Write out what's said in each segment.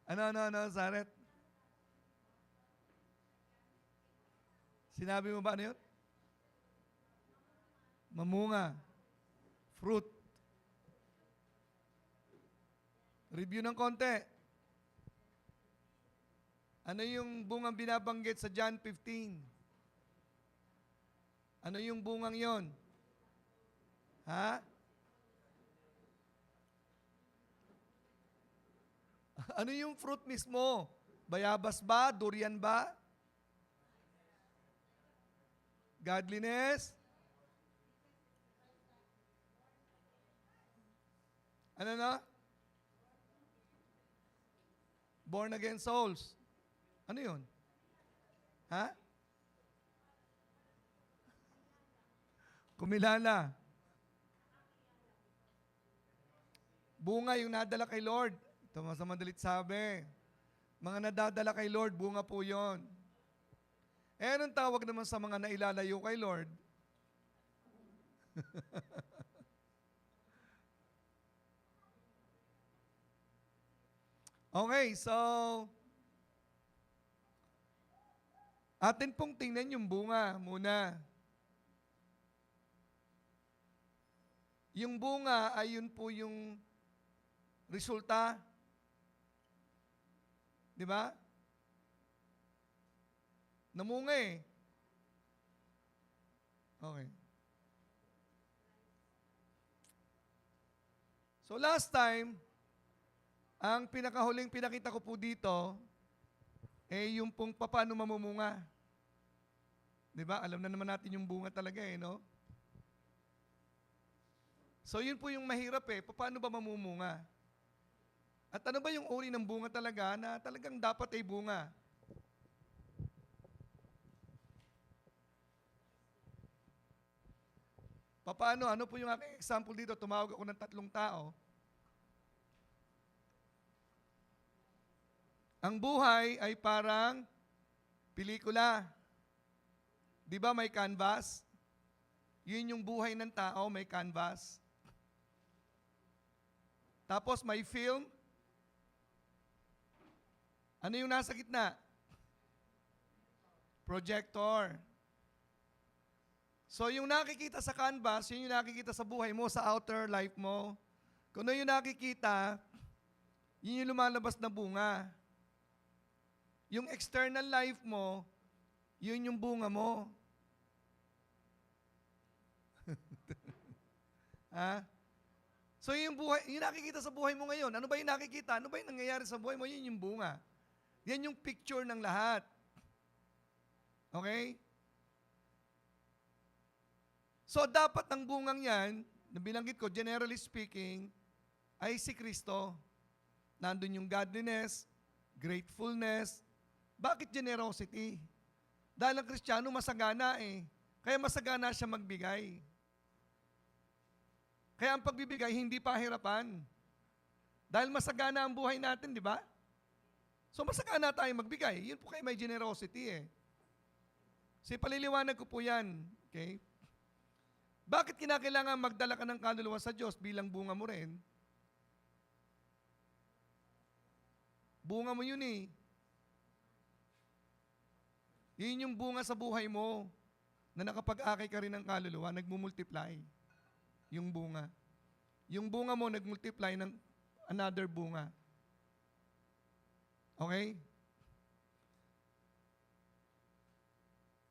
Ano, Zaret? Sinabi mo ba ano yun? Mamunga. Fruit. Review ng konti. Ano yung bungang binabanggit sa John 15? Ano yung bungang yon? Ha? Ano yung fruit mismo? Bayabas ba? Durian ba? Godliness? Ano na? Born again souls. Ano yun? Ha? Kumilala. Bunga yung nadala kay Lord. Ito sa madalit sabi. Mga nadadala kay Lord, bunga po yon. Eh, anong tawag naman sa mga nailalayo kay Lord? Okay, so, atin pong tingnan yung bunga muna. Yung bunga ay yun po yung resulta. Di ba? Namunga eh. Okay. So last time, ang pinakahuling pinakita ko po dito, eh yung pong paano mamumunga. Di ba? Alam na naman natin yung bunga talaga eh, no? So yun po yung mahirap eh. Paano ba mamumunga? At ano ba yung uri ng bunga talaga na talagang dapat ay bunga? Paano? Ano po yung aking example dito? Tumawag ako ng 3 tao. Ang buhay ay parang pelikula. Di ba may canvas? Yun yung buhay ng tao, may canvas. Tapos may film. Ano yung nasa gitna? Projector. So yung nakikita sa canvas, yun yung nakikita sa buhay mo, sa outer life mo. Kung ano yung nakikita, yun yung lumalabas na bunga. Yung external life mo, yun yung bunga mo. Ha? So yung buhay, yung nakikita sa buhay mo ngayon, ano ba yung nakikita? Ano ba yung nangyayari sa buhay mo? Yun yung bunga. Yan yung picture ng lahat. Okay? So dapat ang bungang yan, na binanggit ko, generally speaking, ay si Kristo. Nandun yung godliness, gratefulness. Bakit generosity? Dahil ang Kristiyano masagana eh. Kaya masagana siya magbigay. Kaya ang pagbibigay, hindi pahirapan. Dahil masagana ang buhay natin, di ba? So masagana tayo magbigay. Yun po kayo may generosity eh. So paliliwanag ko po yan. Okay? Bakit kinakailangan magdala ka ng kaluluwa sa Diyos bilang bunga mo rin? Bunga mo yun eh. Yun yung bunga sa buhay mo na nakapag-akay ka rin ng kaluluwa, nagmumultiply. Yung bunga. Yung bunga mo nagmultiply ng another bunga. Okay?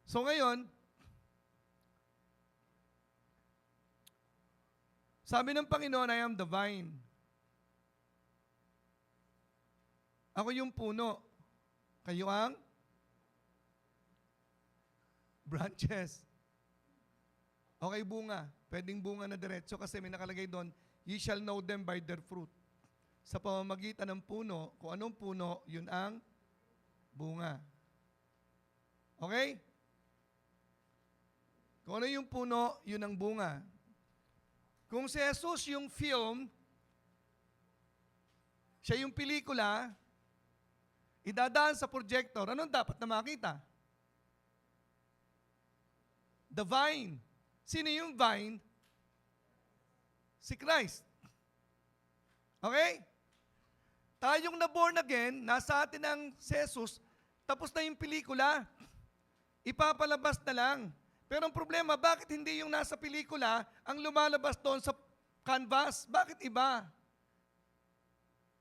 So ngayon, sabi ng Panginoon, I am the vine. Ako yung puno. Kayo ang branches. Okay, bunga. Pwedeng bunga na diretso kasi may nakalagay doon, ye shall know them by their fruit. Sa pamamagitan ng puno, kung anong puno, yun ang bunga. Okay? Kung ano yung puno, yun ang bunga. Kung si Jesus yung film, siya yung pelikula, idadaan sa projector, anong dapat na makita? The vine. Sino yung vine? Si Christ. Okay? Tayong na-born again, nasa atin ang Jesus, tapos na yung pelikula. Ipapalabas na lang. Pero ang problema, bakit hindi yung nasa pelikula ang lumalabas doon sa canvas? Bakit iba?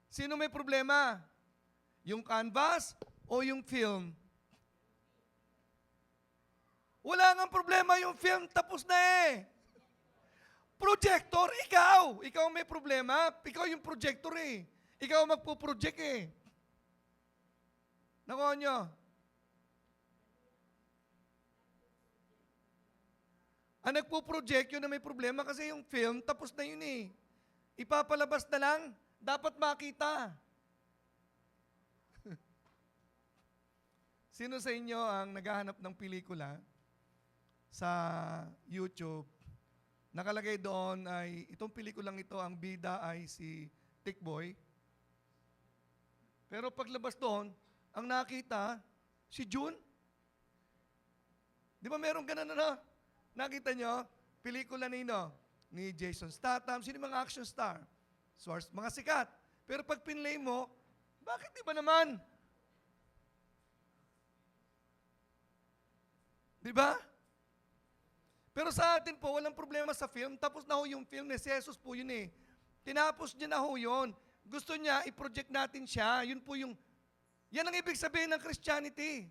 Sino may problema? Yung canvas o yung film? Wala nga problema yung film, tapos na eh. Projector, ikaw. Ikaw may problema. Ikaw yung projector eh. Ikaw ang magpo-project eh. Nakuha nyo? Ang nagpo-project yun na may problema kasi yung film, tapos na yun eh. Ipapalabas na lang, dapat makita. Sino sa inyo ang naghahanap ng pelikula sa YouTube? Nakalagay doon ay, itong pelikulang ito, ang bida ay si Tikboy. Pero paglabas doon, ang nakita, si June. Di ba meron ganun na? Nakita nyo? Pelikula nino? Ni Jason Statham. Sino mga action star? Source, mga sikat. Pero pag pinlay mo, bakit di ba naman? Di ba? Pero sa atin po, walang problema sa film. Tapos na ho yung film ni Jesus po yun eh. Tinapos niya na ho yun. Gusto niya, i-project natin siya. Yun po yung, yan ang ibig sabihin ng Christianity.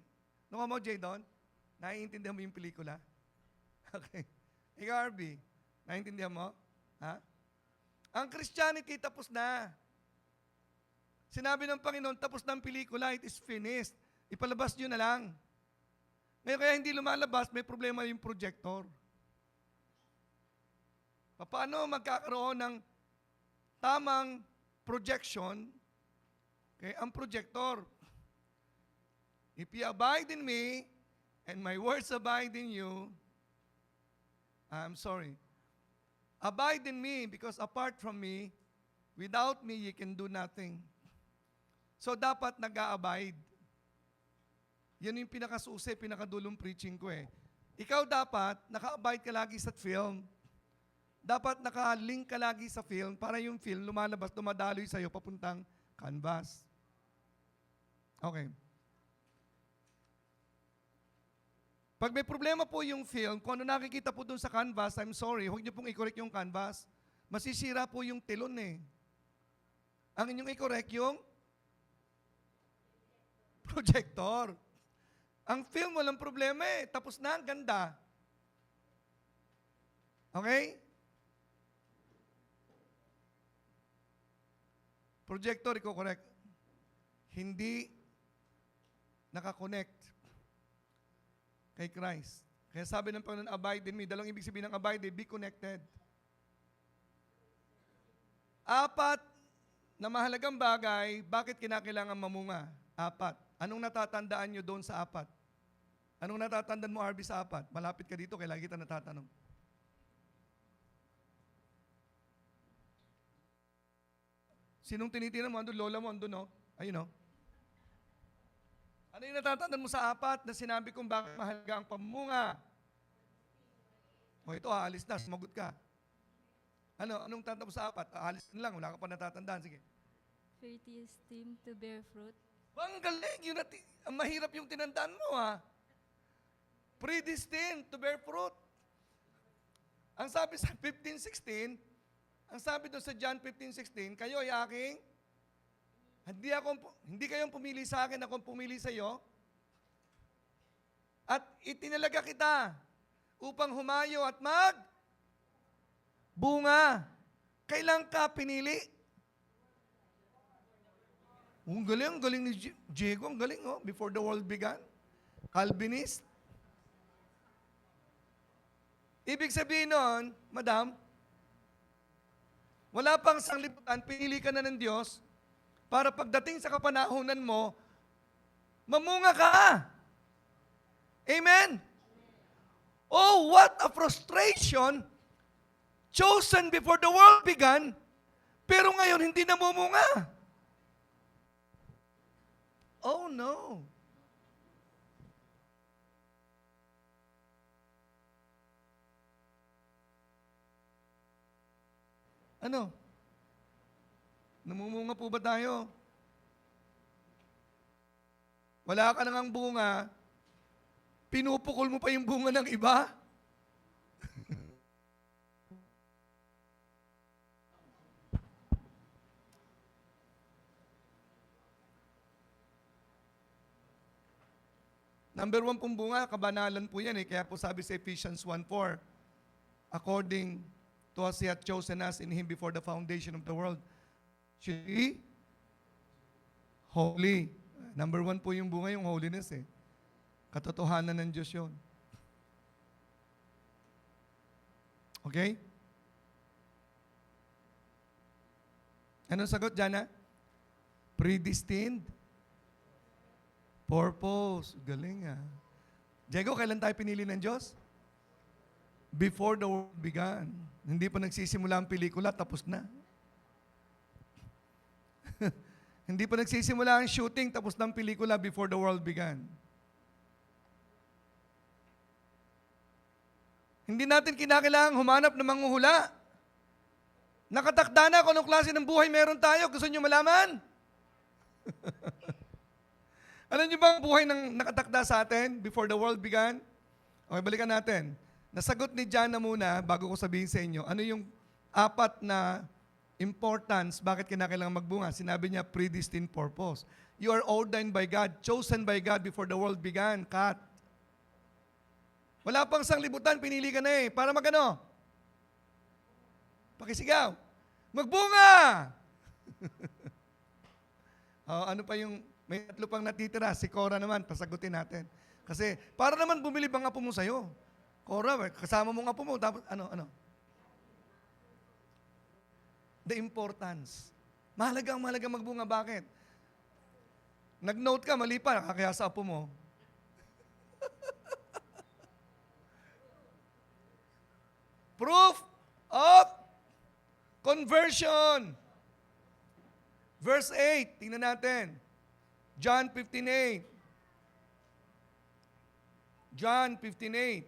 Nakuha mo, Jadon? Naiintindihan mo yung pelikula? Okay. Ikaw, RB, naiintindihan mo? Ha? Ang Christianity, tapos na. Sinabi ng Panginoon, tapos na ang pelikula, it is finished. Ipalabas nyo na lang. Ngayon kaya hindi lumalabas, may problema yung projector. Paano magkakaroon ng tamang projection? Okay, ang projector. If you abide in me, and my words abide in you, I'm sorry. Abide in me, because apart from me, without me, you can do nothing. So dapat nag-a-abide. Yan yung pinakasusi, pinakadulong preaching ko eh. Ikaw dapat, naka-abide ka lagi sa film. Dapat naka-link ka lagi sa film para yung film lumalabas, dumadaloy sa'yo papuntang canvas. Okay. Pag may problema po yung film, kung ano nakikita po dun sa canvas, I'm sorry, huwag niyo pong i-correct yung canvas. Masisira po yung telon eh. Ang inyong i-correct yung projector. Ang film, walang problema eh. Tapos na, ang ganda. Okay? Projector, i-correct. Hindi nakakonect kay Christ. Kaya sabi ng Panginoon, abide in me. Dalawang ibig sabihin ng abide, be connected. 4 na mahalagang bagay, bakit kinakailangan mamunga? 4. Anong natatandaan nyo doon sa 4? Anong natatandaan mo, RB, sa 4? Malapit ka dito, kaya lagi kita natatanong. Sinong tinitingnan mo? Andun, lola mo, andun, no? Ayun, no? Ano yung natatandaan mo sa 4 na sinabi kong bakit mahalaga ang pamunga? O ito, aalis na, sumagot ka. Anong tatanda mo sa 4? Aalis na lang, wala ka pa natatandaan. Sige. Faith is deemed to bear fruit. Ang galing, yun ang mahirap yung tinandaan mo, ha? Predestined to bear fruit. Ang sabi sa 15:16, ang sabi doon sa John 15:16, kayo ay aking, hindi kayong pumili sa akin, akong pumili sa iyo. At itinalaga kita upang humayo at bunga. Kailan ka pinili? Ang galing ni Diego, ang galing, oh, before the world began. Calvinist. Ibig sabihin nun, madam, wala pang sanglibutan, pinili ka na ng Diyos para pagdating sa kapanahunan mo, mamunga ka. Amen? Oh, what a frustration! Chosen before the world began, pero ngayon hindi namumunga. Oh no! Ano? Namumunga po ba tayo? Wala ka nang bunga, pinupukol mo pa yung bunga ng iba? Number 1 pong bunga, kabanalan po yan eh. Kaya po sabi sa Ephesians 1:4, according to as He hath chosen us in Him before the foundation of the world, should be holy. Number 1 po yung bunga, yung holiness eh. Katotohanan ng Diyos yun. Okay? Anong sagot, Jana? Predestined? Purpose. Galing ah. Diego, kailan tayo pinili ng Diyos? Before the world began. Hindi pa nagsisimula ang pelikula, tapos na. Hindi pa nagsisimula ang shooting, tapos na ang pelikula before the world began. Hindi natin kinakailangang humanap ng manghuhula. Nakatakda na kung anong klase ng buhay meron tayo. Gusto nyo malaman? Alam niyo ba ang buhay ng nakatakda sa atin before the world began? Okay, balikan natin. Nasagot ni Jana muna, bago ko sabihin sa inyo, ano yung 4 na importance, bakit kinakailangan magbunga? Sinabi niya, predestined purpose. You are ordained by God, chosen by God before the world began. Cut. Wala pang sanglibutan, pinili ka na eh. Para magano? Pakisigaw. Magbunga! Ano pa yung, may 3 pang natitira. Si Cora naman, pasagutin natin. Kasi, para naman bumili bang apo mo sa'yo. Cora, kasama mo nga apo mo. Tapos, ano? The importance. Mahalagang magbunga. Bakit? Nag-note ka, mali pa, kaya sa apo mo. Proof of conversion. Verse 8, tingnan natin. John 15:8. John 15:8.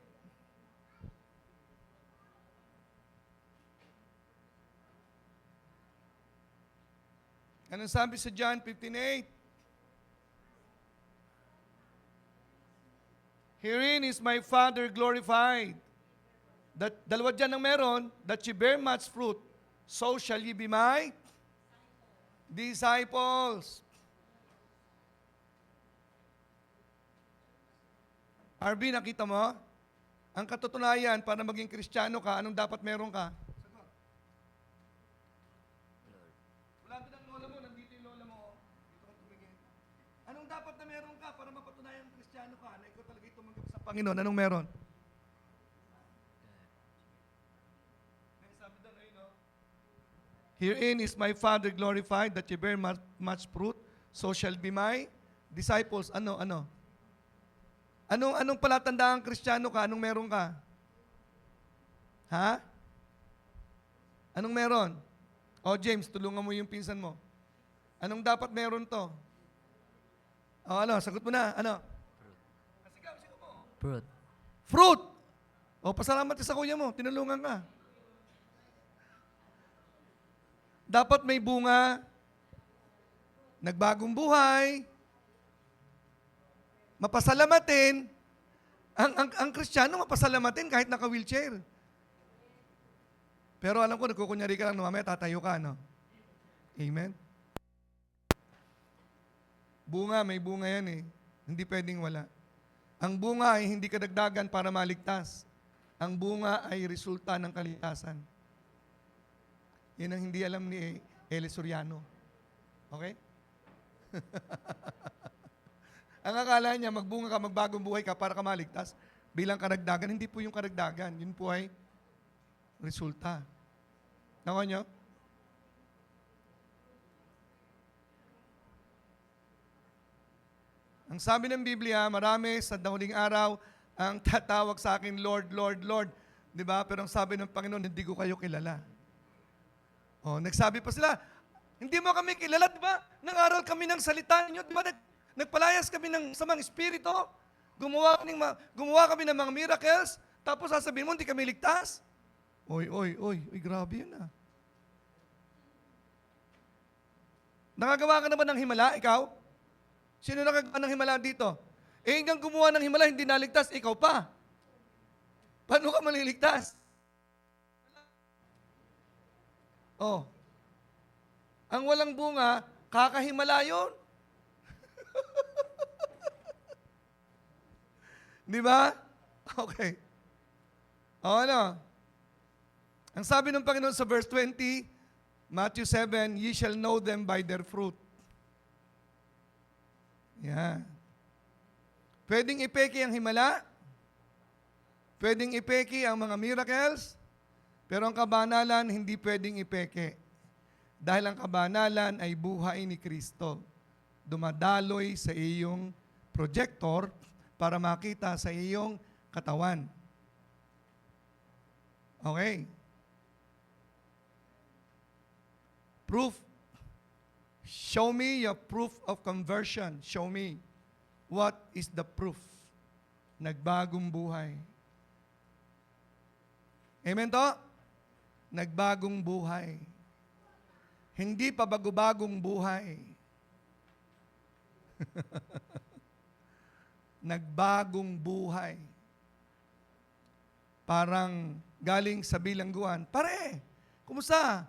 Anong sabi sa John 15:8? Herein is my Father glorified. Dalawa dyan ang meron, that ye bear much fruit, so shall ye be my disciples. RB, nakita mo? Ang katutunayan, para maging Kristiyano ka, anong dapat meron ka? Wala doon ang lola mo, nandito yung lola mo. Dito ka tumingin. Anong dapat na meron ka para mapatunayan Kristiyano ka na ikaw talaga tumanggap sa Panginoon? Anong meron? Sabi doon, ayun, no? Herein is my Father glorified, that ye bear much fruit, so shall be my disciples. Ano? Anong palatandaan Kristiyano ka? Anong meron ka? Ha? Anong meron? James, tulungan mo yung pinsan mo. Anong dapat meron to? Sagot mo na. Ano? Sigaw mo. Fruit! Pasalamat ka sa kuya mo. Tinulungan ka. Dapat may bunga, nagbagong buhay, mapasalamatin. Ang Kristiyano, mapasalamatin kahit naka-wheelchair. Pero alam ko, nagkukunyari ka lang, mamaya tatayo ka, no? Amen? Bunga, may bunga yan eh. Hindi pwedeng wala. Ang bunga ay hindi kadagdagan para maligtas. Ang bunga ay resulta ng kaligtasan. Yan ang hindi alam ni Eli Soriano. Okay? Ang akala niya, magbunga ka, magbagong buhay ka para ka maligtas bilang karagdagan. Hindi po yung karagdagan. Yun po ay resulta. Nakuha niyo? Ang sabi ng Biblia, marami sa huling araw ang tatawag sa akin, Lord, Lord, Lord. Diba? Pero ang sabi ng Panginoon, hindi ko kayo kilala. Nagsabi pa sila, hindi mo kami kilala, di ba? Nangaral kami ng salita niyo, di ba? Nagpalayas kami ng samang espiritu. Gumawa kami ng mga miracles. Tapos sasabihin mo, hindi kami ligtas. Oy, grabe yun ah. Nakagawa ka naman ng himala, ikaw? Sino nakagawa ng himala dito? Eh, hanggang gumawa ng himala, hindi naligtas, ikaw pa. Paano ka maliligtas? Oh. Ang walang bunga, kakahimala yun. Di ba? Okay. O ano? Ang sabi ng Panginoon sa verse 20, Matthew 7, ye shall know them by their fruit. Yan. Pwedeng ipeke ang himala, pwedeng ipeke ang mga miracles, pero ang kabanalan hindi pwedeng ipeke. Dahil ang kabanalan ay buhay ni Kristo. Dumadaloy sa iyong projector para makita sa iyong katawan. Okay. Proof. Show me your proof of conversion. Show me. What is the proof? Nagbagong buhay. Amen to? Nagbagong buhay. Hindi pa bago-bagong buhay. Nagbagong buhay. Parang galing sa bilangguan, pare, kumusta?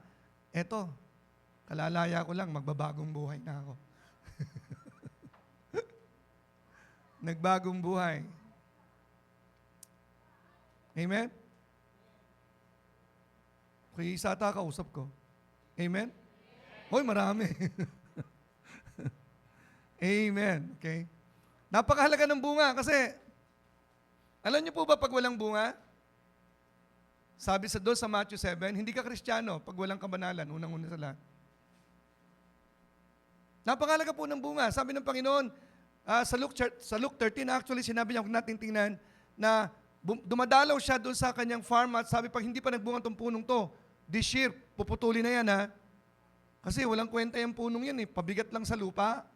Eto, kalalaya ko lang, magbabagong buhay na ako. Nagbagong buhay. Amen? Kaya isa ata kausap ko. Amen? Hoy, marami. Amen. Okay? Napakahalaga ng bunga kasi, alam niyo po ba pag walang bunga? Sabi sa doon sa Matthew 7, hindi ka Kristiyano pag walang kabanalan, unang-una sa lahat. Napakahalaga po ng bunga. Sabi ng Panginoon, sa Luke 13, actually, sinabi niya, kung natin tingnan, na dumadalaw siya doon sa kanyang farm at sabi, pag hindi pa nagbunga itong punong to, this year, puputulin na yan, ha? Kasi walang kwenta yung punong yan, eh. Pabigat lang sa lupa.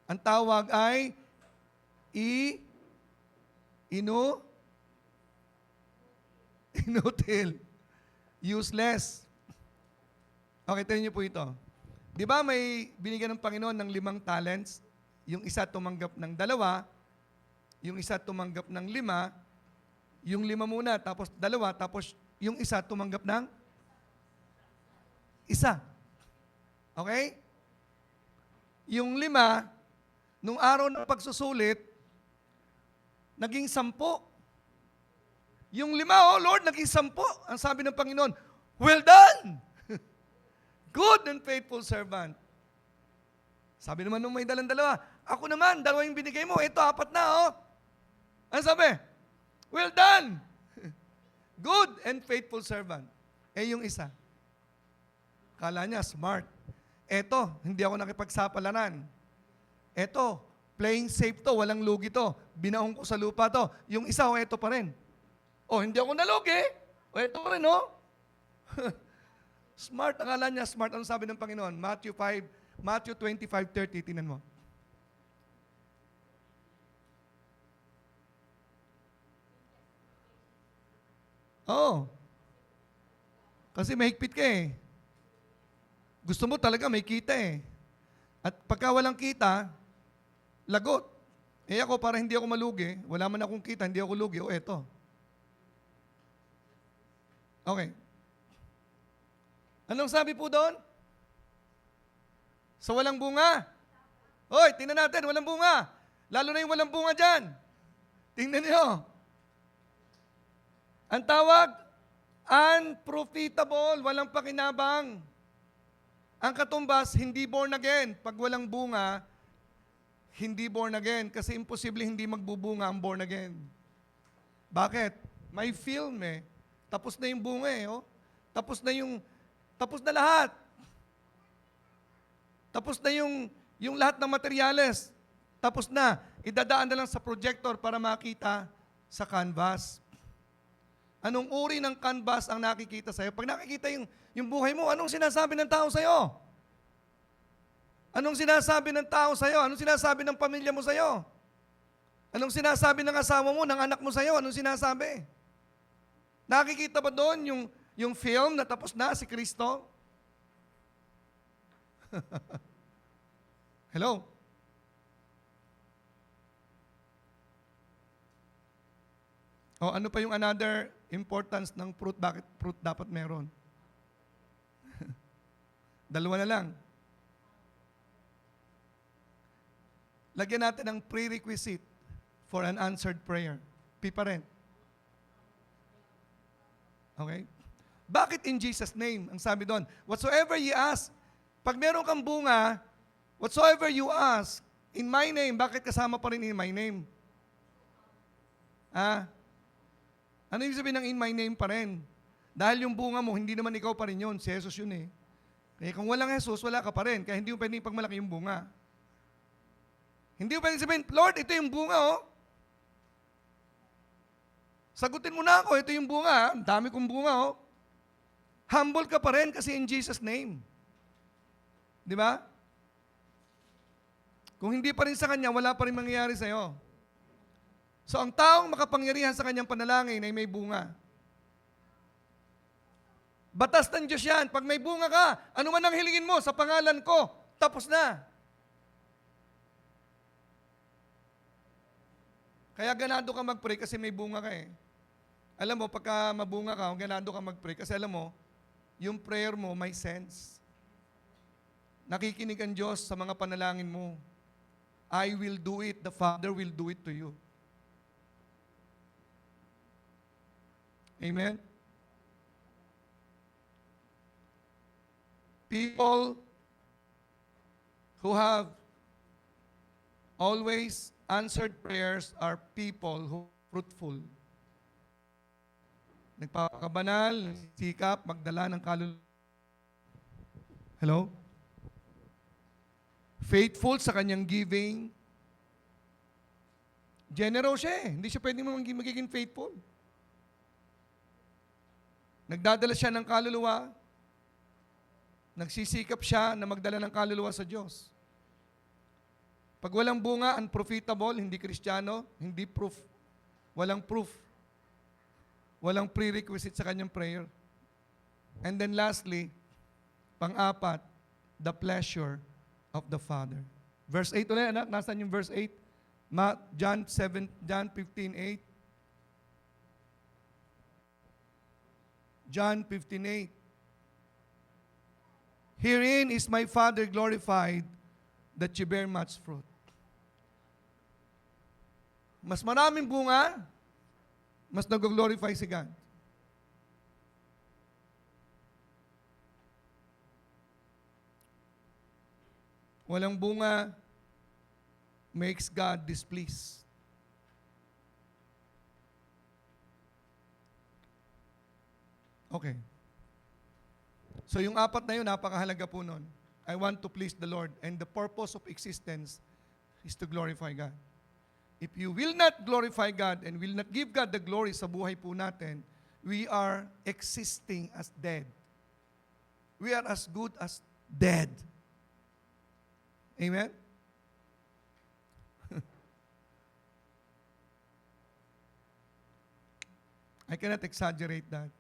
Ang tawag ay inutil. Useless. Okay, tingnan niyo po ito. Di ba may binigyan ng Panginoon ng 5 talents? Yung isa tumanggap ng 2, yung isa tumanggap ng 5, yung 5 muna, tapos 2, tapos yung isa tumanggap ng 1. Okay? Yung 5, nung araw ng pagsusulit, naging 10. Yung 5, oh Lord, naging 10. Ang sabi ng Panginoon, well done! Good and faithful servant. Sabi naman nung may 2, ako naman, 2 yung binigay mo, ito 4 na, oh. Ano sabi? Well done! Good and faithful servant. Eh yung isa, kala niya smart. Eto, hindi ako nakipagsapalaran. Eto, playing safe to, walang lugi to. Binaong ko sa lupa to. Yung isa, oh, eto pa rin. Oh, hindi ako nalugi. Oh, eto pa rin, oh. Smart, akala niya smart. Ano sabi ng Panginoon? Matthew 25:30, tingnan mo. Oh. Kasi mahigpit ka eh. Gusto mo talaga may kita eh. At pagka walang kita, lagot. Eh ako, para hindi ako malugi, wala man akong kita, hindi ako lugi, o eto. Okay. Anong sabi po doon? Sa walang bunga. Hoy, tingnan natin, walang bunga. Lalo na yung walang bunga dyan. Tingnan niyo. Ang tawag, unprofitable, walang pakinabang. Ang katumbas, hindi born again. Pag walang bunga, hindi born again. Kasi imposible hindi magbubunga ang born again. Bakit? May film eh. Tapos na yung bunga eh. Oh. Tapos na lahat. Tapos na yung lahat ng materyales. Tapos na. Idadaan na lang sa projector para makita sa canvas. Anong uri ng canvas ang nakikita sa'yo? Pag nakikita yung buhay mo, anong sinasabi ng tao sa'yo? Anong sinasabi ng tao sa'yo? Anong sinasabi ng pamilya mo sa'yo? Anong sinasabi ng asawa mo, ng anak mo sa'yo? Anong sinasabi? Nakikita ba doon yung film na tapos na si Kristo? Hello? O ano pa yung another importance ng fruit? Bakit fruit dapat meron? Dalawa na lang. Lagyan natin ng prerequisite for an answered prayer. P pa rin. Okay? Bakit in Jesus' name? Ang sabi doon, whatsoever you ask, pag meron kang bunga, whatsoever you ask, in my name, bakit kasama pa rin in my name? Ano yung sabihin ng in my name pa rin? Dahil yung bunga mo, hindi naman ikaw pa rin yun. Si Jesus yun eh. Kaya kung walang Jesus, wala ka pa rin. Kaya hindi mo pwedeng pagmalaki yung bunga. Hindi mo pwedeng sabihin, Lord, ito yung bunga oh. Sagutin mo na ako, ito yung bunga. Ang dami kong bunga oh. Humble ka pa rin kasi in Jesus' name. Di ba? Kung hindi pa rin sa Kanya, wala pa rin mangyayari sa'yo. So, ang taong makapangyarihan sa kanyang panalangin ay may bunga. Batas ng Diyos yan. Pag may bunga ka, ano man ang hilingin mo sa pangalan ko, tapos na. Kaya ganado ka mag-pray kasi may bunga ka eh. Alam mo, pagka mabunga ka, ganado ka mag-pray kasi alam mo, yung prayer mo may sense. Nakikinig ang Diyos sa mga panalangin mo. I will do it, the Father will do it to you. Amen? People who have always answered prayers are people who are fruitful. Nagpapakabanal, sikap, magdala ng kaluluwa. Hello? Faithful sa kanyang giving. Generous siya eh. Hindi siya pwedeng magiging faithful. Nagdadala siya ng kaluluwa. Nagsisikap siya na magdala ng kaluluwa sa Diyos. Pag walang bunga, unprofitable, hindi Kristiyano, hindi proof. Walang proof. Walang prerequisite sa kanyang prayer. And then lastly, pang-apat, the pleasure of the Father. Verse 8 ulit, anak. Nasaan yung verse 8? John 15:8. John 15:8. Herein is my Father glorified, that you bear much fruit. Mas maraming bunga, mas nag-glorify si God. Walang bunga makes God displeased. Okay. So yung apat na yun, napakahalaga po nun. I want to please the Lord, and the purpose of existence is to glorify God. If you will not glorify God and will not give God the glory sa buhay po natin, we are existing as dead. We are as good as dead. Amen? I cannot exaggerate that.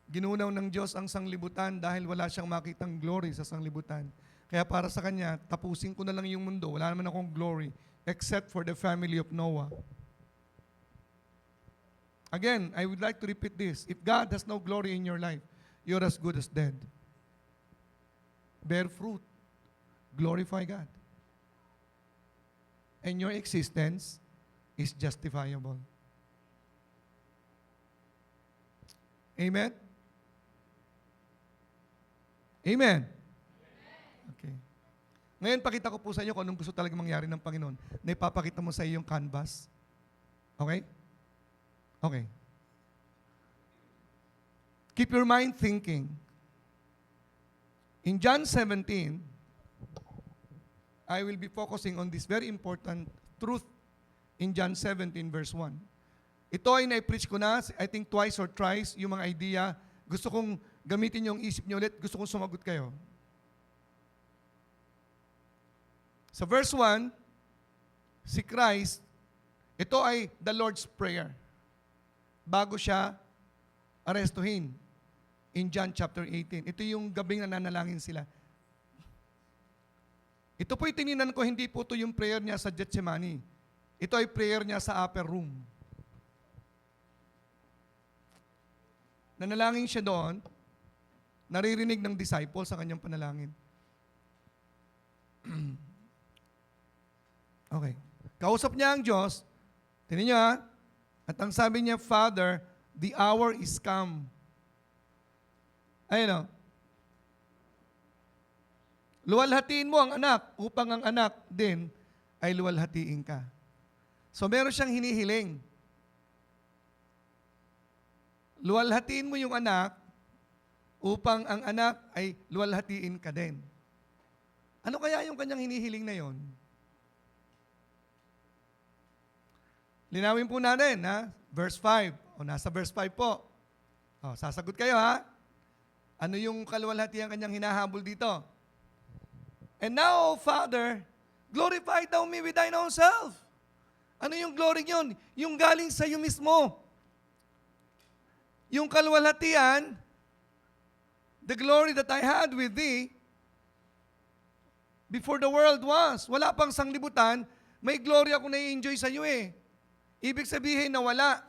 Ginunaw ng Diyos ang sanglibutan dahil wala siyang makitang glory sa sanglibutan. Kaya para sa Kanya, tapusin ko na lang yung mundo. Wala naman akong glory except for the family of Noah. Again, I would like to repeat this. If God has no glory in your life, you're as good as dead. Bear fruit. Glorify God. And your existence is justifiable. Amen? Amen? Okay. Ngayon, pakita ko po sa inyo kung anong gusto talaga mangyari ng Panginoon. Na ipapakita mo sa iyo yung canvas. Okay? Okay. Keep your mind thinking. In John 17, I will be focusing on this very important truth in John 17 verse 1. Ito ay na-preach ko na, I think twice or thrice, yung mga idea. Gusto kong gamitin yung isip niyo ulit. Gusto kong sumagot kayo. Sa verse 1, si Christ, ito ay the Lord's Prayer. Bago siya arestuhin in John chapter 18. Ito yung gabing na nanalangin sila. Ito po'y tininan ko, hindi po ito yung prayer niya sa Gethsemane. Ito ay prayer niya sa upper room. nanalangin siya doon, naririnig ng disciple sa kanyang panalangin. Okay. Kausap niya ang Diyos. Tingnan niyo ha. At ang sabi niya, Father, the hour is come. Ayun o. Luwalhatiin mo ang anak upang ang anak din ay luwalhatiin ka. So meron siyang hinihiling. Luwalhatiin mo yung anak upang ang anak ay luwalhatiin ka din. Ano kaya yung kanyang hinihiling na yon? Linawin po natin, ha? Verse 5. O, nasa verse 5 po. O, sasagot kayo, ha? Ano yung kaluwalhatiang kanyang hinahabol dito? And now, O Father, glorify thou me with thine own self. Ano yung glory yun? Yung galing sa iyo mismo. Yung kaluwalhatian, the glory that I had with thee, before the world was. Wala pang sanglibutan, may glory ako na-enjoy sa iyo eh. Ibig sabihin na wala.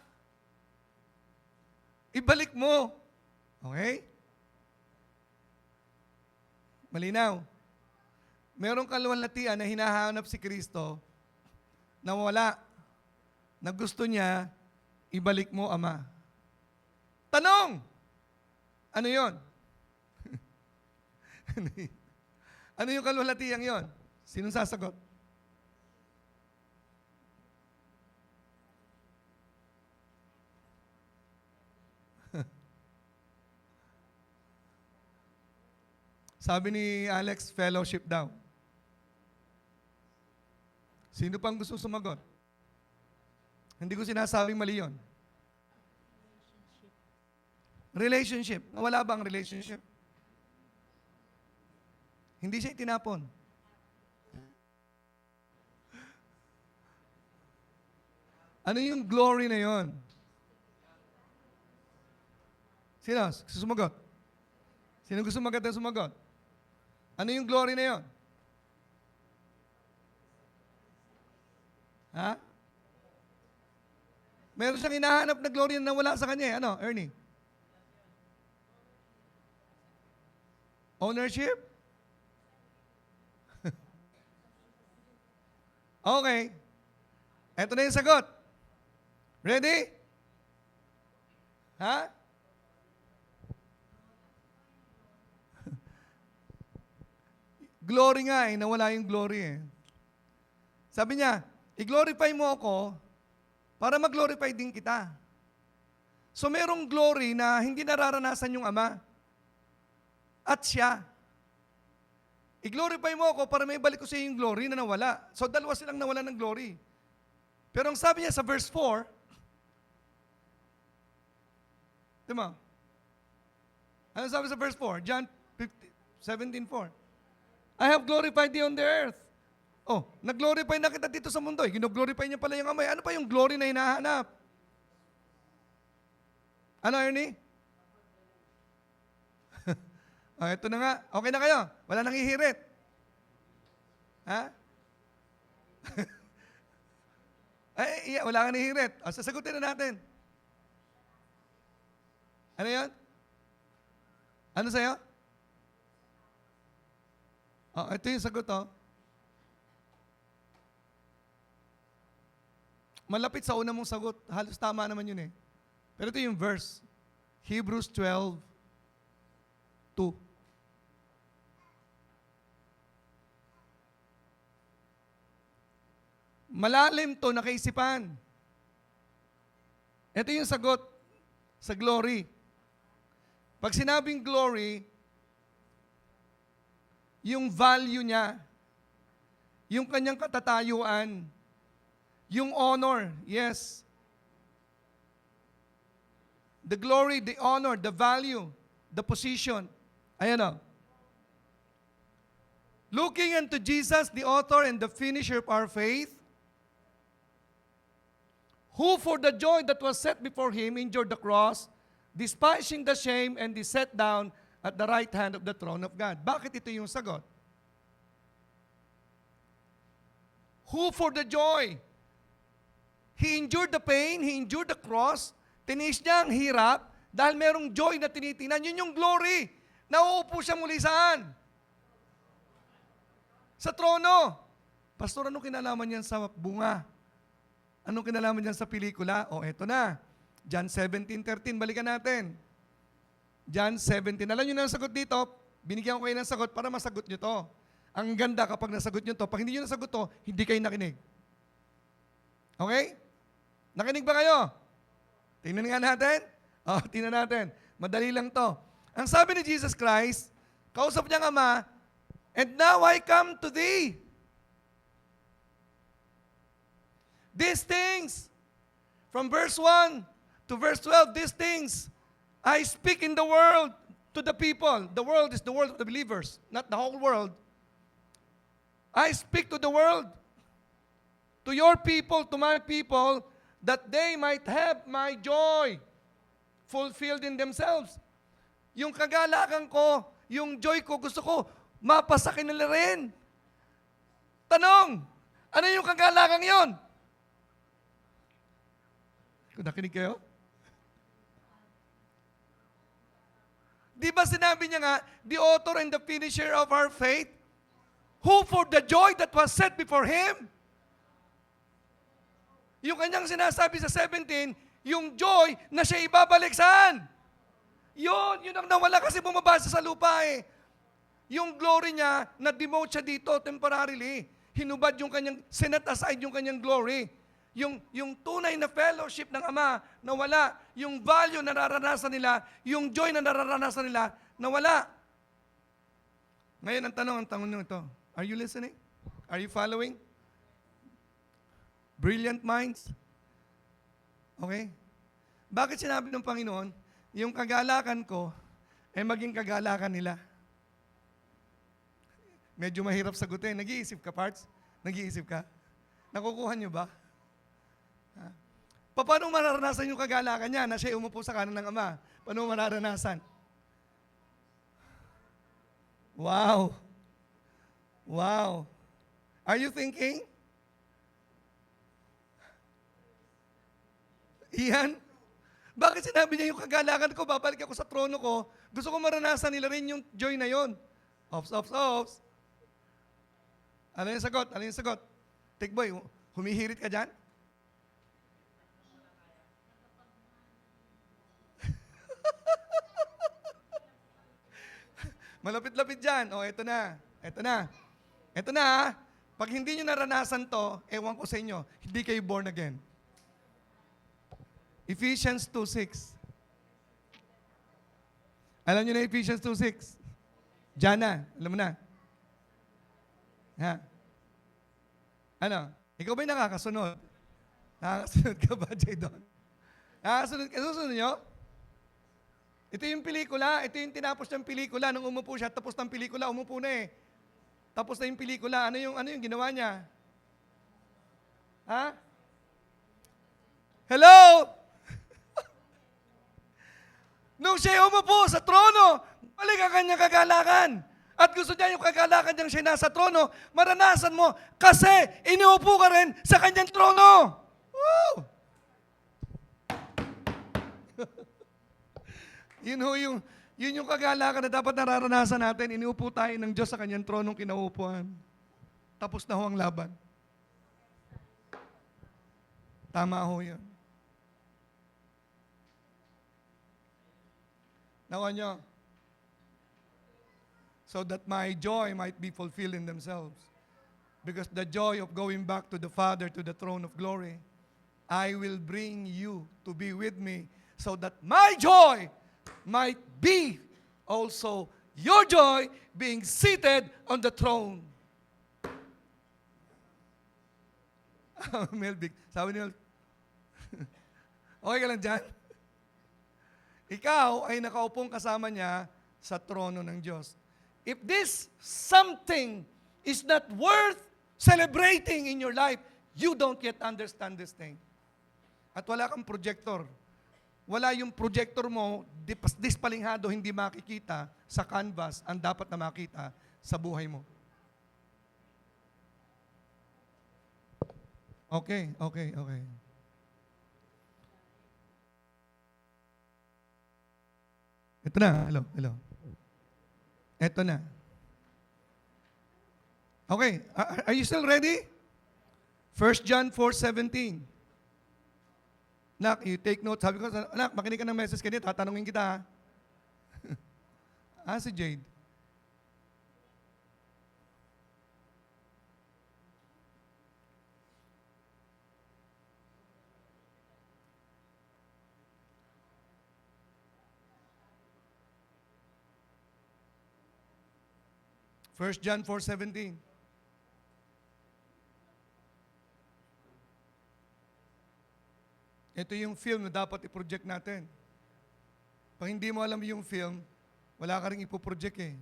Ibalik mo. Okay? Malinaw. Merong kaluwalhatian na hinahanap si Kristo na wala. Na gusto niya, ibalik mo, Ama. Tanong! Ano yon? Ano yung kaluwalhatiang yon? Sinong sasagot? Sabi ni Alex, fellowship daw. Sino pang gusto sumagot? Hindi ko sinasabing mali yun. Relationship. Wala bang relationship? Hindi siya itinapon. Ano yung glory na yon? Sino? Gusto sumagot? Sino gusto sumagot na sumagot? Ano yung glory na yon? Ha? Meron siyang hinahanap na glory na wala sa kanya eh. Ano, Ernie? Ownership? Okay. Ito na yung sagot. Ready? Ha? Glory nga eh, nawala yung glory eh. Sabi niya, i-glorify mo ako para mag-glorify din kita. So merong glory na hindi nararanasan yung Ama. At siya. I-glorify mo ako para may balik ko sa iyo yung glory na nawala. So dalawa silang nawala ng glory. Pero ang sabi niya sa verse 4, diba? Ano sabi sa verse 4? John 17:4. I have glorified thee on the earth. Oh, nag-glorify na kita dito sa mundo. Gino-glorify niya pala yung Ama. Ano pa yung glory na hinahanap? Ano, Ernie? Oh, ito na nga. Okay na kayo. Wala nang hihirit. Ha? Ay, wala kang hihirit. O, sasagutin na natin. Ano yan? Ano sa'yo? Oh, ito yung sagot, oh. Malapit sa una mong sagot. Halos tama naman yun eh. Pero ito yung verse. Hebrews 12:2. Malalim to na kaisipan. Ito yung sagot sa glory. Pag sinabing glory, yung value niya, yung kanyang katatayuan, yung honor, yes. The glory, the honor, the value, the position. Ayan o. Looking unto Jesus, the author and the finisher of our faith, who for the joy that was set before him endured the cross, despising the shame, and is set down at the right hand of the throne of God. Bakit ito yung sagot? Who for the joy? He endured the pain, he endured the cross, tiniis niya ang hirap, Dahil merong joy na tinitingnan. Yun yung glory. Nauupo siya muli saan? Sa trono. Pastor, anong kinalaman yan sa bunga? Anong kinalaman yan sa pelikula? O, eto na. John 17:13. Balikan natin. John 17. Alam nyo na ang sagot dito? Binigyan ko kayo ng sagot para masagot nyo to. Ang ganda kapag nasagot nyo to. Pag hindi nyo nasagot to, hindi kayo nakinig. Okay? Nakinig ba kayo? Tingnan nga natin. Tingnan natin. Madali lang to. Ang sabi ni Jesus Christ, kausap niya ang Ama, and now I come to thee. These things, from verse 1 to verse 12, these things I speak in the world to the people. The world is the world of the believers, not the whole world. I speak to the world, to your people, to my people, that they might have my joy fulfilled in themselves. Yung kagalakan ko, yung joy ko, gusto ko, mapasakin nila rin. Tanong, ano yung kagalakan yon? Kung nakinig kayo? Di ba sinabi niya nga, the author and the finisher of our faith, who for the joy that was set before Him, yung kanyang sinasabi sa 17, yung joy na siya ibabalik saan? Yun ang nawala kasi bumabasa sa lupa eh. Yung glory niya, na-demote siya dito temporarily. Hinubad yung kanyang, set aside yung kanyang glory. Yung tunay na fellowship ng Ama, nawala. Yung value na nararanasan nila, yung joy na nararanasan nila, nawala. Ngayon, ang tanong nyo ito. Are you listening? Are you following? Brilliant minds? Okay? Bakit sinabi ng Panginoon, yung kagalakan ko, ay maging kagalakan nila? Medyo mahirap sagutin. Nag-iisip ka, Parts? Nag-iisip ka? Nakukuha nyo ba? Paano mararanasan yung kagalakan niya na siya umupo sa kanan ng Ama? Paano mararanasan? Wow! Wow! Are you thinking? Iyan? Bakit sinabi niya yung kagalakan ko, babalik ako sa trono ko, gusto ko maranasan nila rin yung joy na yon. Ops. Ano yung sagot? Tikboy, humihirit ka dyan? Malapit-lapit dyan. Eto na. Ito na. Pag hindi nyo naranasan to, ewan ko sa inyo, hindi kayo born again. Ephesians 2:6. Alam nyo na Ephesians 2:6? Jana, alam mo na? Ha? Ano? Ikaw ba'y nakakasunod? Nakakasunod ka ba, Jadon? Nakakasunod ka? Susunod nyo? Ito yung pelikula. Ito yung tinapos ng pelikula. Nung umupo siya, tapos ng pelikula, umupo na eh. Tapos na yung pelikula. Ano yung ginawa niya? Ha? Hello? Nung siya umupo sa trono, balik ang kanyang kagalakan. At gusto niya yung kagalakan niyang siya nasa trono, maranasan mo kasi iniupo ka rin sa kanyang trono. Woo! Yun yung kagalakan na dapat nararanasan natin. Iniupo tayo ng Diyos sa kanyang tronong kinaupuan. Tapos na ho ang laban. Tama ho yun. Nawa nyo? So that my joy might be fulfilled in themselves. Because the joy of going back to the Father, to the throne of glory, I will bring you to be with me so that my joy might be also your joy being seated on the throne. Melvic, sabi ni okay ka lang dyan? Ikaw ay nakaupong kasama niya sa trono ng Diyos. If this something is not worth celebrating in your life, you don't yet understand this thing. At wala kang projector. Wala yung projector mo, dispalinghado, hindi makikita sa canvas ang dapat na makita sa buhay mo. Okay. Ito na. Hello. Ito na. Okay. Are you still ready? 1 John 4:17. Nak, you take note. Sabi ko, anak, makinig ka ng message kanina, tatanungin kita. Si Jade. First John 4:17. Ito yung film na dapat i-project natin. Pag hindi mo alam yung film, wala ka rin ipoproject eh.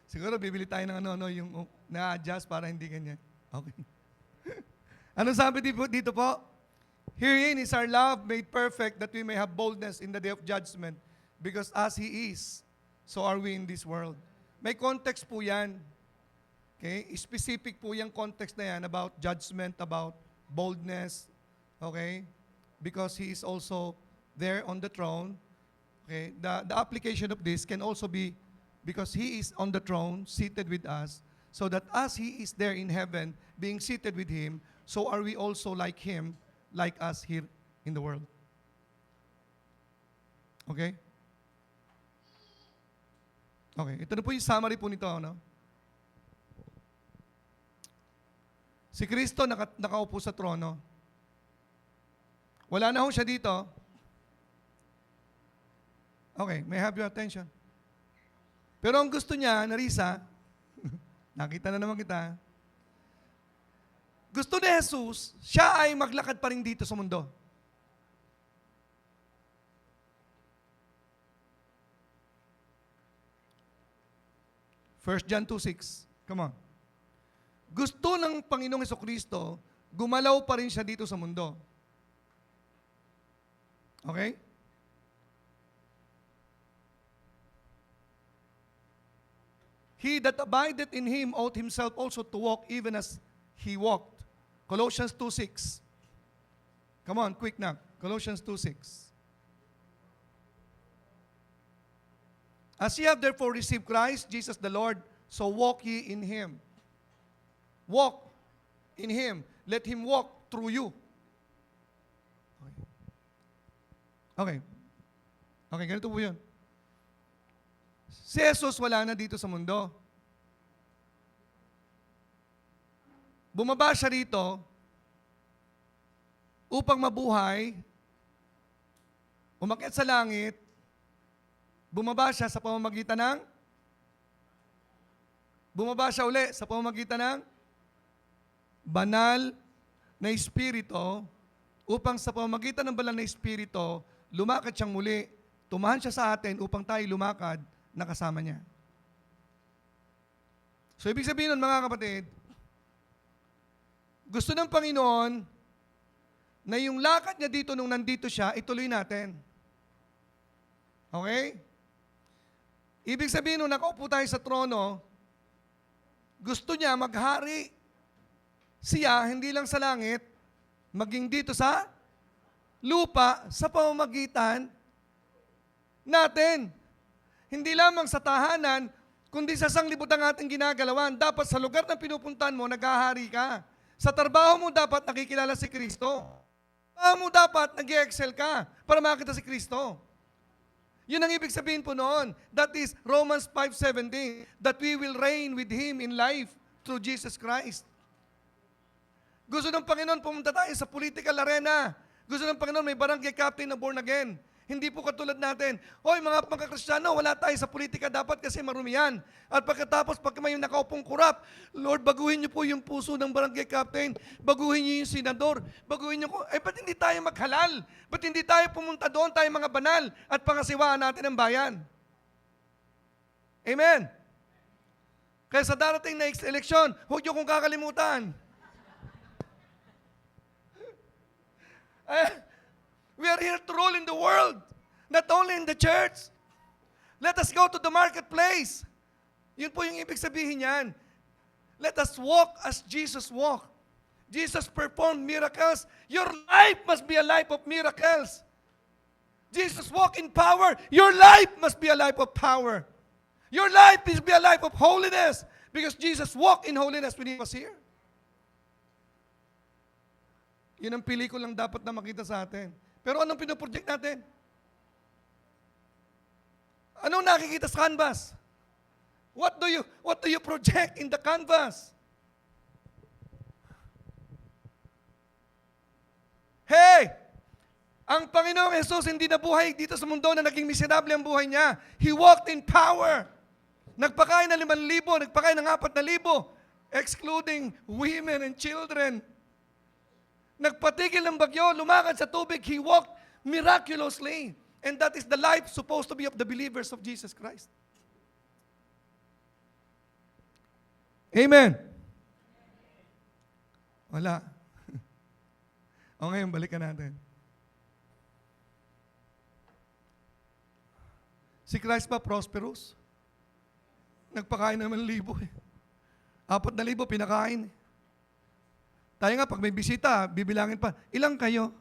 Siguro bibili tayo ng yung na-adjust para hindi ganyan. Okay. Ano sabi dito po? Herein is our love made perfect that we may have boldness in the day of judgment. Because as He is, so are we in this world. May context po yan. Okay? Specific po yung context na yan about judgment, about boldness. Okay? Because He is also there on the throne. Okay? The application of this can also be because He is on the throne, seated with us, so that as He is there in heaven, being seated with Him, so are we also like Him, like us here in the world. Okay? Okay, ito na po yung summary po nito. No? Si Kristo nakaupo sa trono. Wala na ho siya dito. Okay, may I have your attention? Pero ang gusto niya, Narisa, nakita na naman kita, gusto ni Jesus, siya ay maglakad pa rin dito sa mundo. First John 2:6. Come on. Gusto ng Panginoong Hesukristo, gumalaw pa rin siya dito sa mundo. Okay? He that abideth in Him ought himself also to walk even as He walked. Colossians 2:6. Come on, quick na. Colossians 2:6. As ye have therefore received Christ, Jesus the Lord, so walk ye in Him. Walk in Him. Let Him walk through you. Okay. Okay, ganito po yun. Si Jesus wala na dito sa mundo. Bumaba siya rito upang mabuhay, umakyat sa langit, bumaba siya sa pamamagitan ng bumaba siya uli sa pamamagitan ng banal na Espiritu upang sa pamamagitan ng banal na Espiritu, lumakad siyang muli, tumahan siya sa atin upang tayo lumakad na kasama niya. So, ibig sabihin nun, mga kapatid, gusto ng Panginoon na yung lakad niya dito nung nandito siya, ituloy natin. Okay? Ibig sabihin nung nakaupo tayo sa trono, gusto niya maghari siya, hindi lang sa langit, maging dito sa lupa sa pamamagitan natin. Hindi lamang sa tahanan, kundi sa sanglibutan ating ginagalawan. Dapat sa lugar na pinupuntahan mo, naghahari ka. Sa trabaho mo dapat nakikilala si Kristo. Sa mo dapat nag-excel ka para makita si Kristo. Yun ang ibig sabihin po noon. That is Romans 5:17, that we will reign with Him in life through Jesus Christ. Gusto ng Panginoon pumunta tayo sa political arena. Gusto ng Panginoon may barangay captain na born again. Hindi po katulad natin. Hoy, mga Kristyano, wala tayo sa politika dapat kasi marumi yan. At pagkatapos, pag may nakaupong kurap, Lord, baguhin niyo po yung puso ng barangay captain. Baguhin niyo yung senador. Baguhin niyo ko. Ba't hindi tayo maghalal? Ba't hindi tayo pumunta doon, tayo mga banal at pangasiwaan natin ang bayan? Amen. Kaya sa darating na eleksyon, huwag niyo kong kakalimutan. We are here to rule in the world, not only in the church. Let us go to the marketplace. Yun po yung ibig sabihin niyan. Let us walk as Jesus walked. Jesus performed miracles. Your life must be a life of miracles. Jesus walked in power. Your life must be a life of power. Your life must be a life of holiness because Jesus walked in holiness when He was here. Yun ang pelikulang dapat na makita sa atin. Pero anong pinoproject natin? Anong nakikita sa canvas? What do you project in the canvas? Hey! Ang Panginoong Jesus hindi nabuhay dito sa mundo na naging miserable ang buhay niya. He walked in power. Nagpakain ng 5,000, nagpakain ng 4,000, excluding women and children. Nagpatigil ng bagyo, lumakad sa tubig. He walked miraculously. And that is the life supposed to be of the believers of Jesus Christ. Amen. Wala. O ngayon, balikan natin. Si Christ ba prosperous? Nagpakain naman 1,000 eh. 4,000 pinakain. Tayo nga, pag may bisita, bibilangin pa, ilang kayo?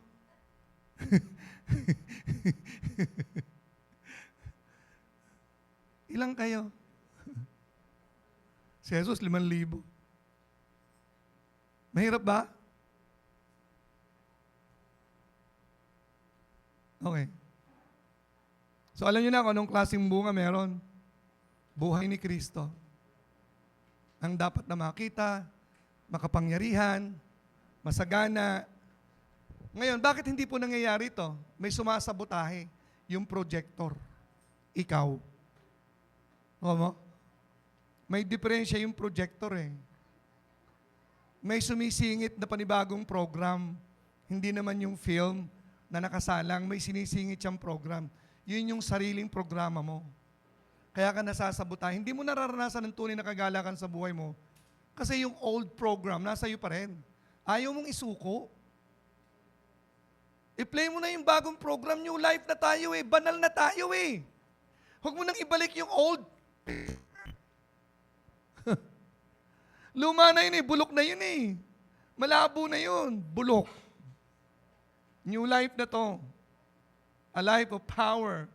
Ilang kayo? Si Jesus, 5,000. Mahirap ba? Okay. So alam niyo na kung anong klaseng bunga meron. Buhay ni Kristo. Ang dapat na makita, makapangyarihan, masagana. Ngayon, bakit hindi po nangyayari ito? May sumasabotahe, yung projector. Ikaw. Mo? May diferensya yung projector eh. May sumisingit na panibagong program. Hindi naman yung film na nakasalang, may sinisingit siyang program. Yun yung sariling programa mo. Kaya ka nasasabotahe. Hindi mo nararanasan ng tunay na kagalakan sa buhay mo. Kasi yung old program, nasa iyo pa rin. Ayaw mong isuko. I-play mo na yung bagong program, new life na tayo eh. Banal na tayo eh. Huwag mo nang ibalik yung old. Luma na yun eh. Bulok na yun eh. Malabo na yun. Bulok. New life na to. A life of power.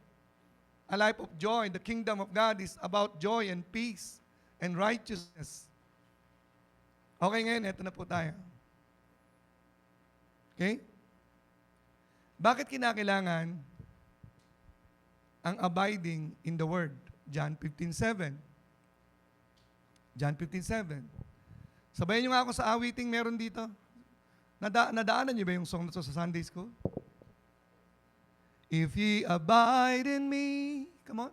A life of joy. The kingdom of God is about joy and peace and righteousness. Okay, ngayon, eto na po tayo. Okay? Bakit kinakailangan ang abiding in the Word? John 15:7. John 15:7. Sabayan niyo nga ako sa awiting meron dito. Nadaanan niyo ba yung song na to sa Sunday School? If ye abide in me, come on,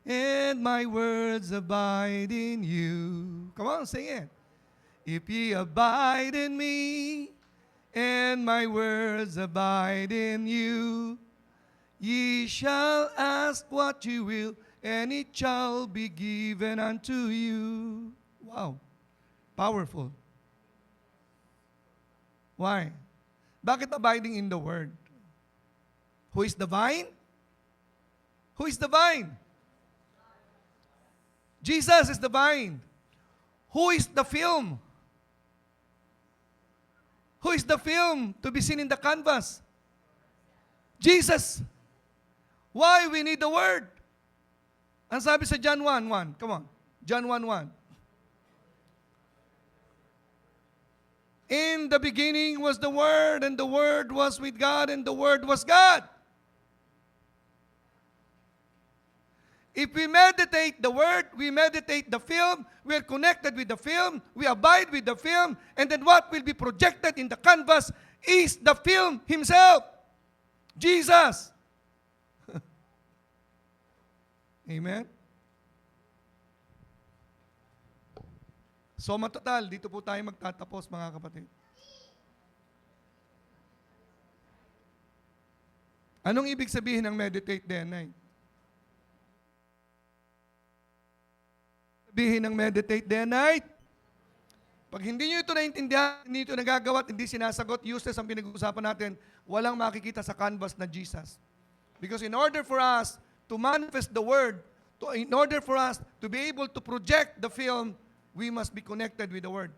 and my words abide in you. Come on, sing it. If ye abide in me, and my words abide in you, ye shall ask what you will, and it shall be given unto you. Wow. Powerful. Why? Bakit abiding in the Word? Who is the vine? Who is the vine? Jesus is the vine. Who is the film? Who is the film to be seen in the canvas? Jesus. Why we need the Word? Ang sabi sa John 1:1. Come on. John 1:1. In the beginning was the Word, and the Word was with God, and the Word was God. If we meditate the Word, we meditate the film, we are connected with the film, we abide with the film, and then what will be projected in the canvas is the film Himself, Jesus. Amen? So matotal, dito po tayo magtatapos mga kapatid. Anong ibig sabihin ng meditate day and night? Sabihin ng meditate day and night. Pag hindi nyo ito naintindihan, hindi ito nagagawa at hindi sinasagot, useless ang pinag-uusapan natin, walang makikita sa canvas na Jesus. Because in order for us to manifest the Word, in order for us to be able to project the film, we must be connected with the Word.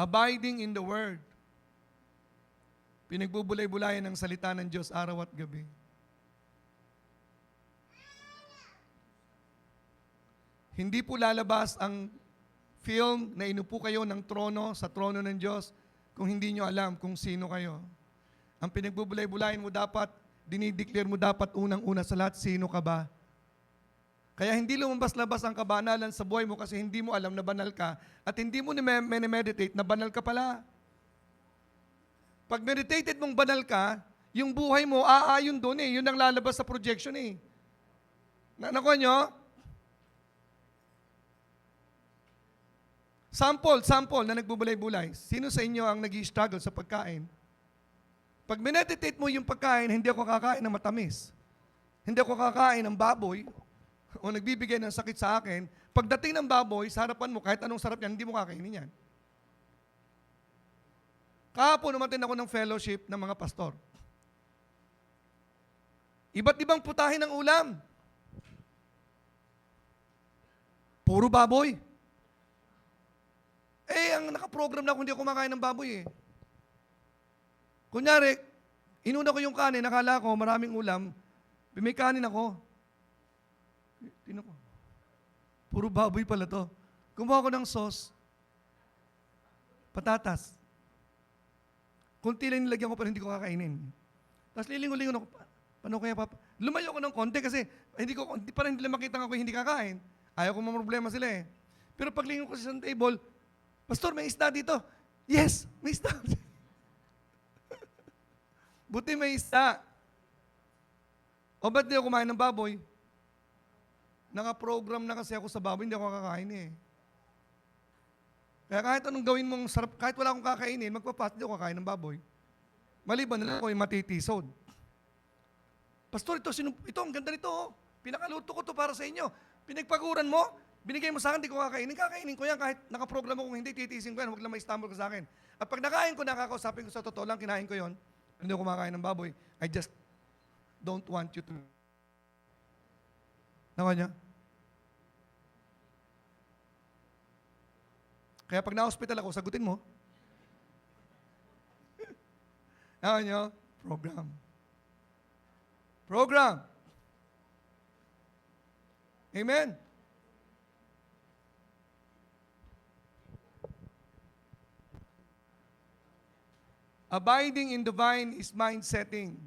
Abiding in the Word. Pinagbubulay-bulayan ng salita ng Diyos araw at gabi. Hindi po lalabas ang film na inupo kayo ng trono sa trono ng Diyos kung hindi nyo alam kung sino kayo. Ang pinagbubulay-bulayan mo dapat, dinideclare mo dapat unang-una sa lahat, sino ka ba? Kaya hindi lumabas-labas ang kabanalan sa buhay mo kasi hindi mo alam na banal ka at hindi mo meditate na banal ka pala. Pag meditated mong banal ka, yung buhay mo aayon doon eh. Yun ang lalabas sa projection eh. Nakuha nyo? Sample na nagbubulay-bulay. Sino sa inyo ang nag-i-struggle sa pagkain? Pag meditate mo yung pagkain, hindi ako kakain ng matamis. Hindi ako kakain ng baboy o nagbibigay ng sakit sa akin. Pagdating ng baboy, sa harapan mo, kahit anong sarap yan, hindi mo kakainin yan. Kahapon, umattend ako ng fellowship ng mga pastor. Iba't ibang putahe ng ulam. Puro baboy. Ang nakaprogram na ako, hindi ako kumakain ng baboy eh. Kunyari, inuna ko yung kanin, nakala ko maraming ulam, may kanin ako. Tingnan ko. Puro baboy pala to. Kumuha ko ng sauce, patatas. Kunti lang nilagyan ko pero hindi ko kakainin. Tapos lilingon-lingon ako, paano kaya lumayo ko ng konti kasi parang hindi lang makita ako hindi kakain. Ayaw ko problema sila eh. Pero paglingon ko sa table, Pastor, may isda dito. Yes, may isda. Buti may isda. O ba't di ako kumain ng baboy? Naka-program na kasi ako sa baboy, hindi ako kakain eh. Kaya kahit anong gawin mong sarap, kahit wala akong kakainin, magpapast, hindi ako kakain ng baboy. Maliban na lang ako yung matitisod. Pastor, ito ang ganda nito. Oh. Pinakaluto ko to para sa inyo. Pinagpaguran mo, binigay mo sa akin, di ko kakainin. Kakainin ko yan kahit nakaprogram mo kung hindi, titiisin ko yan. Huwag lang may-stumble ka sa akin. At pag nakain ko, nakakausapin ko sa totoo lang, kinain ko yon. Hindi ako kumakain ng baboy. I just don't want you to. Nakuha niya? Kaya pag na-hospital ako, sagutin mo. Nakuha niyo? Program. Program. Amen? Abiding in the vine is mind setting.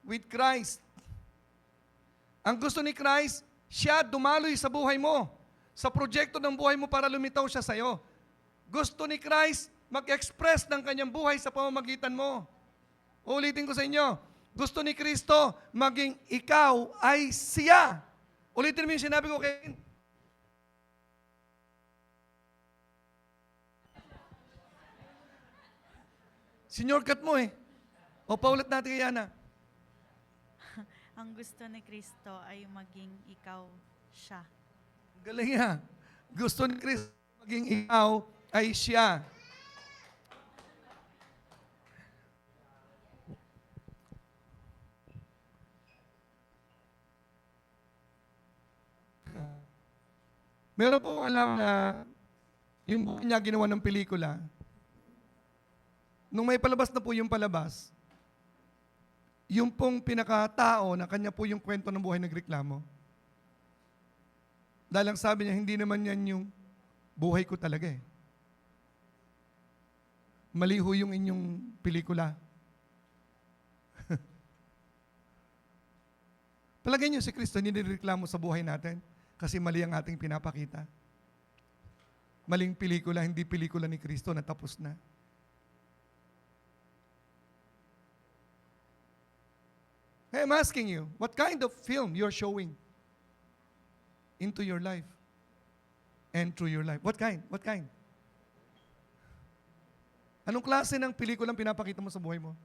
With Christ. Ang gusto ni Christ, siya dumaloy sa buhay mo. Sa proyekto ng buhay mo para lumitaw siya sa'yo. Gusto ni Christ mag-express ng kanyang buhay sa pamamagitan mo. Ulitin ko sa inyo, gusto ni Kristo maging ikaw ay siya. Ulitin mo yung sinabi ko kay Sinyorkat mo eh. O paulit natin kay Yana. Ang gusto ni Kristo ay maging ikaw siya. Galing yan. Gusto ni Kristo maging ikaw ay siya. Meron po alam na yung buhay niya ginawa ng pelikula. Nung may palabas na po yung palabas, yung pong pinakatao na kanya po yung kwento ng buhay nagreklamo. Dahil ang sabi niya, hindi naman yan yung buhay ko talaga eh. Mali ho yung inyong pelikula. Palagay niyo si Kristo hindi nireklamo sa buhay natin kasi mali ang ating pinapakita. Maling pelikula, hindi pelikula ni Kristo na tapos na. Hey, I'm asking you, what kind of film you're showing into your life and through your life? What kind? What kind? Anong klase ng pelikulang pinapakita mo sa buhay mo?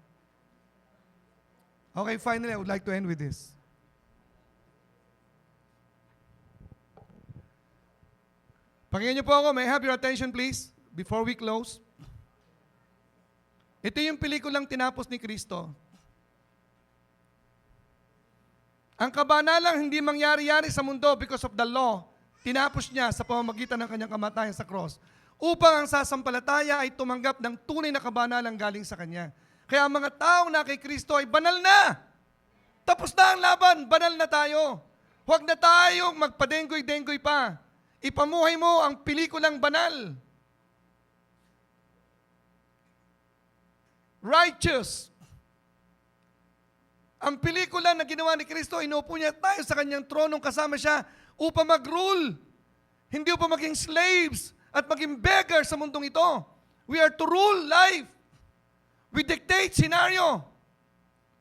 Okay, finally, I would like to end with this. Pakinggan niyo po ako. May I have your attention, please, before we close. Ito yung pelikulang tinapos ni Kristo. Ang kabanalang hindi mangyari-yari sa mundo because of the law, tinapos niya sa pamamagitan ng kanyang kamatayan sa cross upang ang sasampalataya ay tumanggap ng tunay na kabanalang galing sa Kanya. Kaya ang mga taong na kay Kristo ay banal na. Tapos na ang laban, banal na tayo. Huwag na tayong magpadenggoy-denggoy pa. Ipamuhay mo ang pelikulang banal. Righteous. Ang pelikula na ginawa ni Kristo, inupo niya tayo sa kanyang tronong kasama siya upang mag-rule. Hindi upang maging slaves at maging beggar sa mundong ito. We are to rule life. We dictate scenario.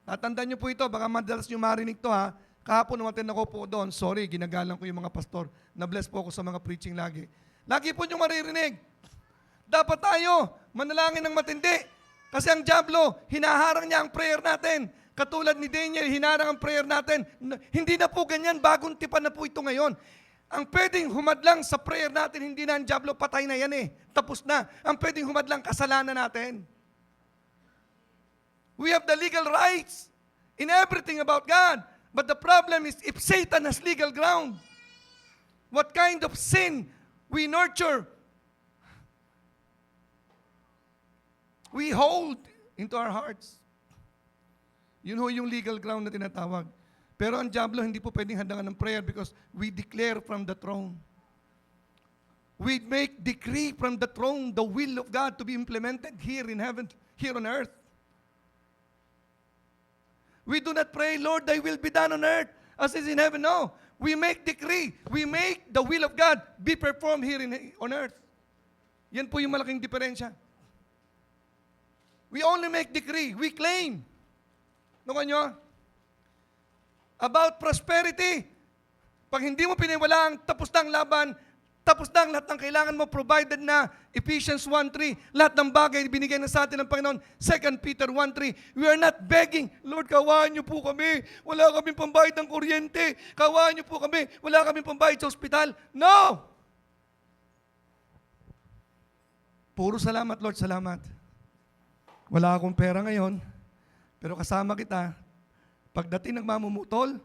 Tatandaan niyo po ito, baka madalas niyo marinig to ha. Kahapon umattend ako po doon. Sorry, ginagalang ko yung mga pastor. Na-bless po ako sa mga preaching lagi. Lagi po niyo maririnig. Dapat tayo manalangin ng matindi. Kasi ang diablo, hinaharang niya ang prayer natin. Katulad ni Daniel, hinarang ang prayer natin. Hindi na po ganyan, bagong tipan na po ito ngayon. Ang pwedeng humadlang sa prayer natin, hindi na ang diablo, patay na yan eh. Tapos na. Ang pwedeng humadlang, kasalanan natin. We have the legal rights in everything about God. But the problem is if Satan has legal ground, what kind of sin we nurture, we hold into our hearts. Yun ho yung legal ground na tinatawag. Pero ang diablo hindi po pwedeng hadangan ng prayer because we declare from the throne. We make decree from the throne the will of God to be implemented here in heaven, here on earth. We do not pray, Lord, thy will be done on earth as is in heaven. No. We make decree. We make the will of God be performed here on earth. Yan po yung malaking diferensya. We only make decree. We claim. Nakuha nyo? About prosperity. Pag hindi mo piniwalaan, tapos na ang laban, tapos na ang lahat ng kailangan mo, provided na. Ephesians 1:3, lahat ng bagay binigay na sa atin ng Panginoon. 2 Peter 1:3, we are not begging, Lord, kawaan niyo po kami. Wala kaming pambayad ng kuryente. Kawaan niyo po kami. Wala kaming pambayad sa ospital. No! Puro salamat, Lord, salamat. Wala akong pera ngayon, pero kasama kita. Pagdating ng mamumutol,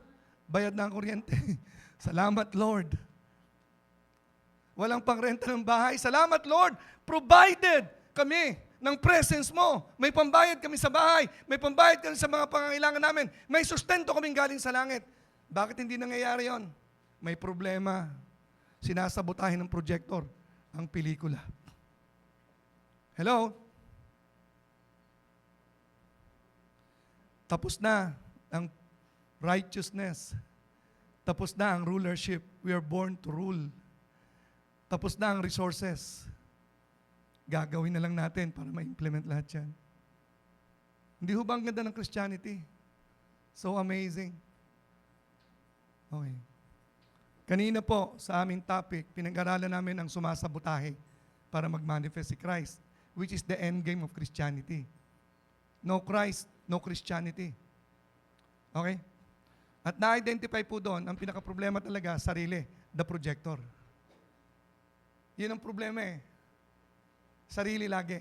bayad na ang kuryente. Salamat, Lord. Walang pangrenta ng bahay. Salamat, Lord. Provided kami ng presence mo. May pambayad kami sa bahay. May pambayad kami sa mga pangangailangan namin. May sustento kaming galing sa langit. Bakit hindi nangyayari yon? May problema. Sinasabotahin ng projector ang pelikula. Hello? Tapos na ang righteousness. Tapos na ang rulership. We are born to rule. Tapos na ang resources. Gagawin na lang natin para ma-implement lahat yan. Hindi ho ba ang ganda ng Christianity? So amazing. Okay. Kanina po sa aming topic, pinag-aralan namin ang sumasabotahe para mag-manifest si Christ, which is the end game of Christianity. No Christ, no Christianity. Okay? At na-identify po doon, ang pinaka-problema talaga, sarili, the projector. Yun ang problema eh. Sarili lagi.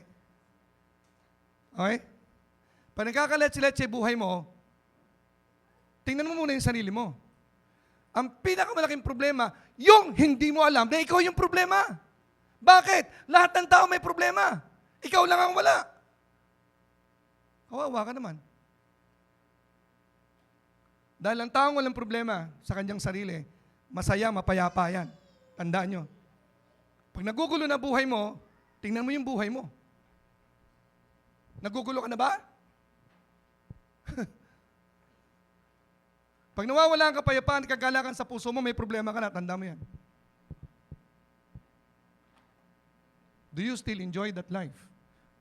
Okay? Pag nagkakaletse-letse buhay mo, tingnan mo muna yung sarili mo. Ang pinakamalaking problema, yung hindi mo alam na ikaw yung problema. Bakit? Lahat ng tao may problema. Ikaw lang ang wala. Kawawa ka naman. Dahil ang taong walang problema sa kanyang sarili, masaya, mapayapa yan. Tandaan nyo. Pag nagugulo na buhay mo, tingnan mo yung buhay mo. Nagugulo ka na ba? Pag nawawala ang kapayapaan, kagalakan sa puso mo, may problema ka na, tanda mo yan. Do you still enjoy that life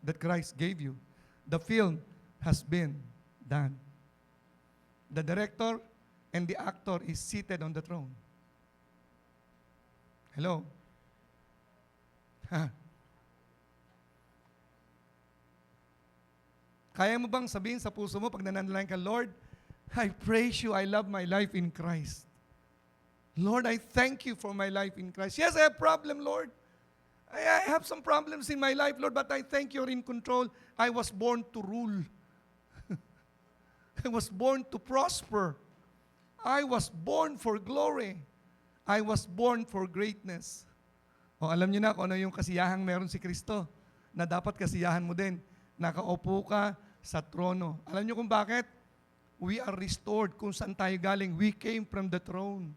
that Christ gave you? The film has been done. The director and the actor is seated on the throne. Hello? Kaya mo bang sabihin sa puso mo pag nananalangin ka, Lord, I praise you, I love my life in Christ. Lord, I thank you for my life in Christ. Yes, I have problem, Lord. I have some problems in my life, Lord, but I thank you're in control. I was born to rule. I was born to prosper. I was born for glory. I was born for greatness. O alam niyo na kung ano yung kasiyahang meron si Kristo na dapat kasiyahan mo din. Nakaupo ka sa trono. Alam niyo kung bakit? We are restored kung saan tayo galing. We came from the throne.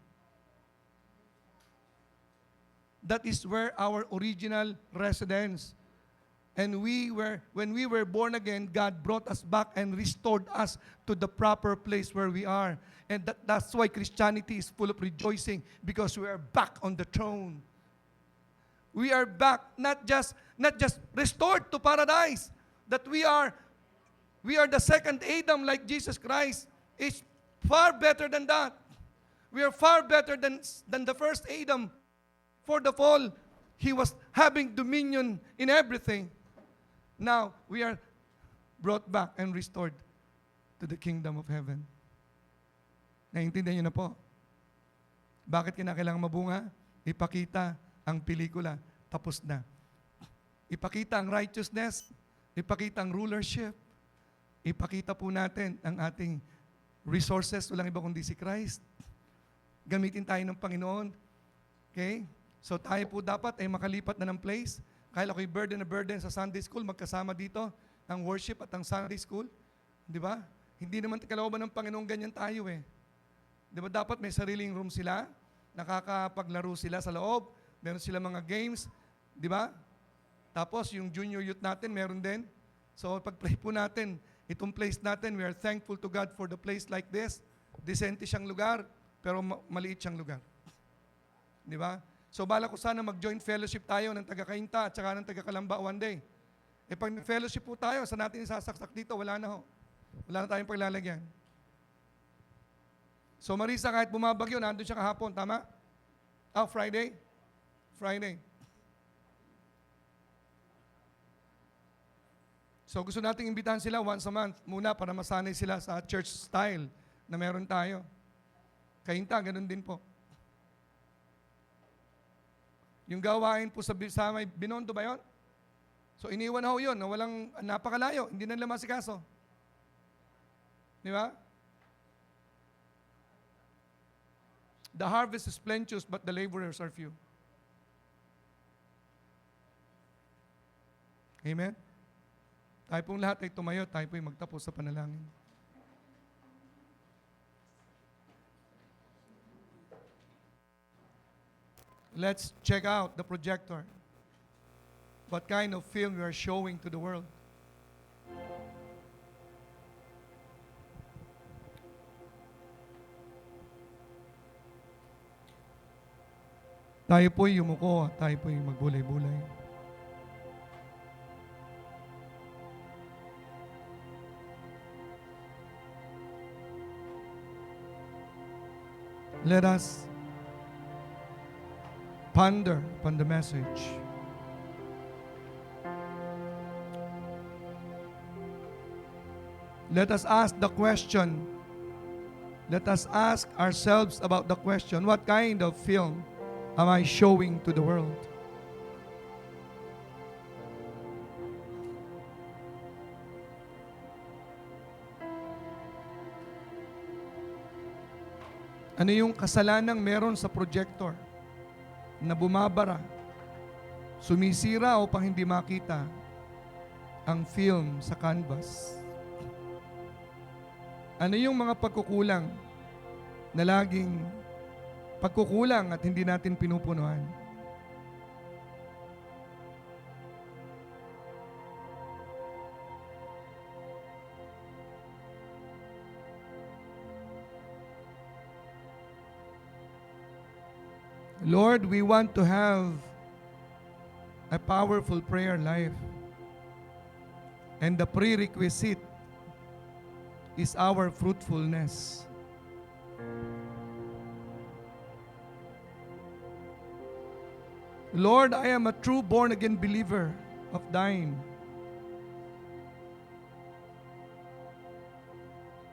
That is where our original residence. And when we were born again, God brought us back and restored us to the proper place where we are. And that's why Christianity is full of rejoicing, because we are back on the throne. We are back, not just restored to paradise, that we are the second Adam like Jesus Christ. It's far better than that. We are far better than the first Adam. For the fall, he was having dominion in everything. Now, we are brought back and restored to the kingdom of heaven. Naiintindihan niyo na po? Bakit kinakailangan mabunga? Ipakita ang pelikula, tapos na. Ipakita ang righteousness, ipakita ang rulership, ipakita po natin ang ating resources, walang iba kundi si Christ. Gamitin tayo ng Panginoon. Okay? So tayo po dapat ay makalipat na ng place. Kaya ako'y burden na burden sa Sunday school, magkasama dito ang worship at ang Sunday school. Di ba? Hindi naman kalooban ng Panginoon ganyan tayo eh. Di ba dapat may sariling room sila, nakakapaglaro sila sa loob, meron sila mga games, di ba? Tapos yung junior youth natin, meron din. So pag-pray po natin, itong place natin, we are thankful to God for the place like this. Decente siyang lugar, pero maliit siyang lugar. Di ba? So bala ko sana mag-join fellowship tayo ng taga-Kainta at saka ng taga-Kalamba one day. Eh pag fellowship po tayo, sa natin isasaksak dito, wala na ho. Wala na tayong paglalagyan. So Marisa, kahit bumabagyo, nandun siya kahapon, tama? Friday? Friday. So gusto nating imbitahan sila once a month muna para masanay sila sa church style na meron tayo. Kainta, ganun din po. Yung gawain po sa may Binondo ba yun? So iniwan na ho yun, na walang napakalayo, hindi na nila masikaso. Di ba? The harvest is plenteous, but the laborers are few. Amen? Tayo pong lahat ay tumayo, tayo po'y magtapos sa panalangin. Let's check out the projector. What kind of film we are showing to the world? Tayo po'y yumuko, tayo po'y magbulay-bulay. Let us ponder upon the message. Let us ask the question. Let us ask ourselves about the question, what kind of film am I showing to the world? Ano yung kasalanang meron sa projector na bumabara, sumisira o pang hindi makita ang film sa canvas? Ano yung mga pagkukulang na laging pagkukulang at hindi natin pinupunuan? Lord, we want to have a powerful prayer life. And the prerequisite is our fruitfulness. Lord, I am a true born-again believer of Thine.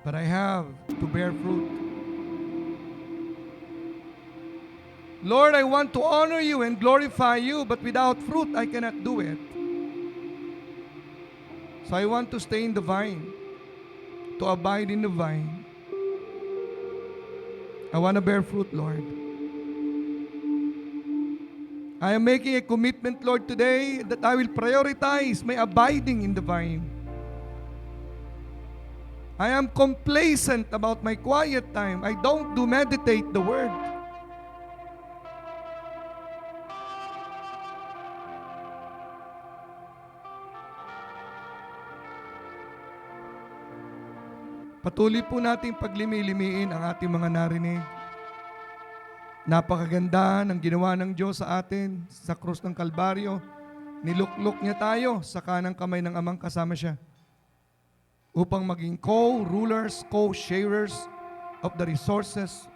But I have to bear fruit. Lord, I want to honor You and glorify You, but without fruit, I cannot do it. So I want to stay in the vine, to abide in the vine. I want to bear fruit, Lord. I am making a commitment, Lord, today that I will prioritize my abiding in the vine. I am complacent about my quiet time. I don't do meditate the word. Patuloy po nating paglimilimiin ang ating mga narinig. Napakaganda ng ginawa ng Diyos sa atin sa krus ng Kalbaryo. Niluklok niya tayo sa kanang kamay ng Amang kasama siya upang maging co-rulers, co-sharers of the resources,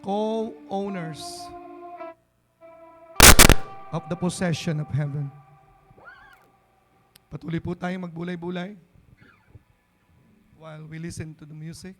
co-owners of the possession of heaven. Patuloy po tayong magbulay-bulay while we listen to the music.